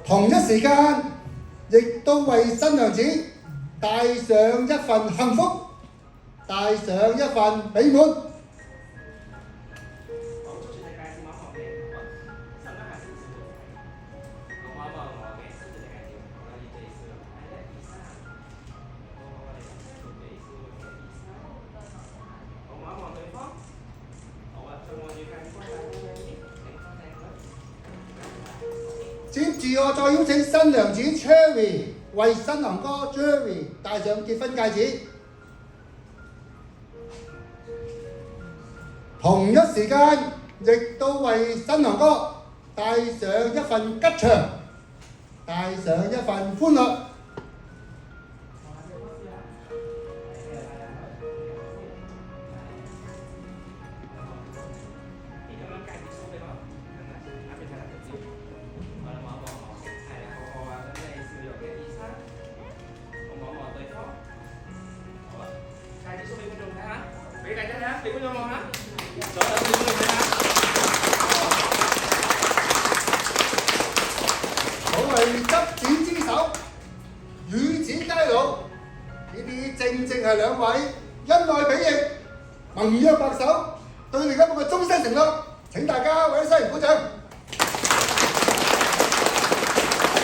同一時間，亦都為新娘子帶上一份幸福，帶上一份美滿。接住我再邀請新娘子 Cherry 為新郎哥 Jerry 戴上結婚戒指。同一時間，亦都為新郎哥帶上一份吉祥，帶上一份歡樂。俾大家睇下，俾觀眾望下，左手俾觀眾睇下。所謂執子之手，與子偕老，呢啲正正係兩位恩愛比翼、盟約白首，對另一半嘅終身承諾。請大家為新人鼓掌。